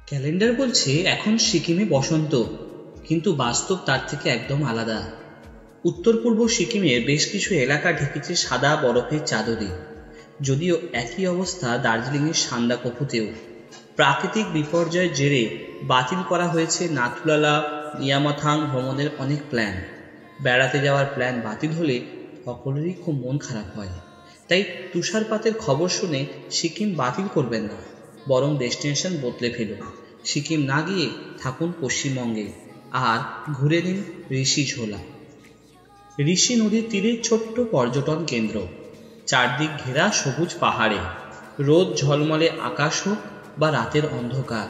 Calendar বলছে এখন সিকিমে বসন্ত, কিন্তু বাস্তব তার থেকে একদম আলাদা। উত্তর পূর্ব সিকিমের বেশ কিছু এলাকা ঢেকেছে সাদা বরফের চাদরে। যদিও একই অবস্থা দার্জিলিংয়ের সান্দাকফুতেও। প্রাকৃতিক বিপর্যয়ের জেরে বাতিল করা হয়েছে নাথুলালা ইয়ামাথাং ভ্রমণের অনেক প্ল্যান। বেড়াতে যাওয়ার প্ল্যান বাতিল হলে সকলেরই খুব মন খারাপ হয়। তাই তুষারপাতের খবর শুনে সিকিম বাতিল করবেন না, বরং ডেস্টিনেশন বদলে ফেলুন। সিকিম না গিয়ে থাকুন পশ্চিমবঙ্গে আর ঘুরে নিন ঋষিঝোলা। ঋষি নদীর তীরে ছোট্ট পর্যটন কেন্দ্র, চারদিক ঘেরা সবুজ পাহাড়ে। রোদ ঝলমলে আকাশ হোক বা রাতের অন্ধকার,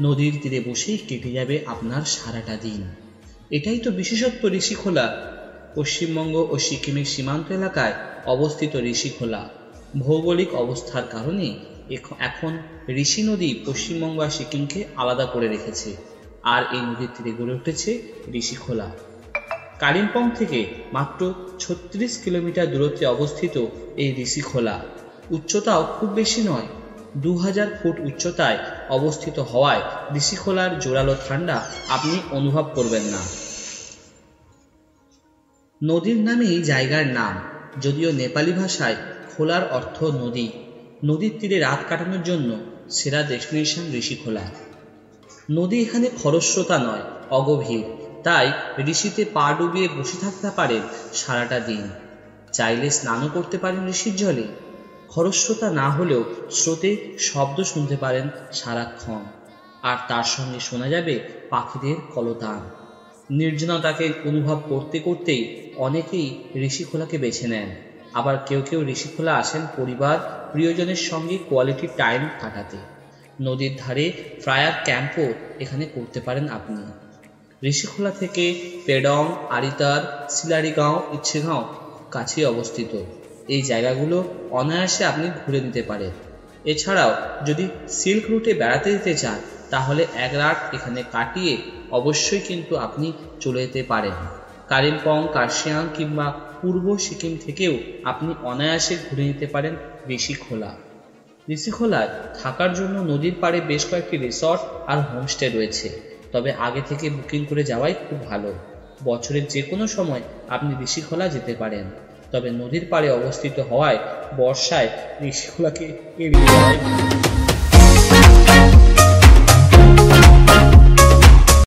নদীর তীরে বসেই কেটে যাবে আপনার সারাটা দিন। এটাই তো বিশেষত্ব ঋষিখোলা। পশ্চিমবঙ্গ ও সিকিমের সীমান্ত এলাকায় অবস্থিত ঋষিখোলা ভৌগোলিক অবস্থার কারণে এখন ঋষি নদী পশ্চিমবঙ্গ আর সিকিমকে আলাদা করে রেখেছে। আর এই নদীর তীরে গড়ে উঠেছে ঋষিখোলা। কালিম্পং থেকে মাত্র ৩৬ কিলোমিটার দূরত্বে অবস্থিত এই ঋষিখোলা উচ্চতাও খুব বেশি নয়, ২০০০ ফুট উচ্চতায় অবস্থিত হওয়ায় ঋষিখোলার জোরালো ঠান্ডা আপনি অনুভব করবেন না। নদীর নামেই জায়গার নাম, যদিও নেপালি ভাষায় খোলার অর্থ নদী। নদীর তীরে রাত কাটানোর জন্য সেরা ডেস্টিনেশন ঋষিখোলা। নদী এখানে খরস্রোতা নয়, অগভীর, তাই ঋষিতে পা ডুবিয়ে বসে থাকতে পারেন সারাটা দিন। চাইলে স্নানও করতে পারেন ঋষির জলে। খরস্রোতা না হলেও স্রোতে শব্দ শুনতে পারেন সারাক্ষণ, আর তার সঙ্গে শোনা যাবে পাখিদের কলতান। নির্জনতাকে অনুভব করতে করতেই অনেকেই ঋষিখোলাকে বেছে নেন। আবার কেউ কেউ ঋষিখোলা আসেন পরিবার প্রিয়জনের সঙ্গে কোয়ালিটি টাইম কাটাতে। নদীর ধারে ফায়ার ক্যাম্পও এখানে করতে পারেন আপনি। ঋষিখোলা থেকে পেডং, আরিতার, সিলারিগাঁও, ইচ্ছেগাঁও কাছে অবস্থিত। এই জায়গাগুলো অনায়াসে আপনি ঘুরে নিতে পারেন। এছাড়াও যদি সিল্ক রুটে বেড়াতে যেতে চান তাহলে এক রাত এখানে কাটিয়ে অবশ্যই কিন্তু আপনি চলে যেতে পারেন। কালিম্পং, কার্শিয়াং কিংবা পূর্ব সিকিম থেকেও আপনি অনায়াসে ঘুরে নিতে পারেন ঋষিখোলা। ঋষিখোলায় থাকার জন্য নদীর পাড়ে বেশ কয়েকটি রিসর্ট আর হোমস্টে রয়েছে, তবে আগে থেকে বুকিং করে যাওয়াই খুব ভালো। বছরের যে কোনো সময় আপনি ঋষিখোলা যেতে পারেন, তবে নদীর পাড়ে অবস্থিত হওয়ায় বর্ষায় ঋষিখোলাকে এড়িয়ে যাওয়াই ভালো।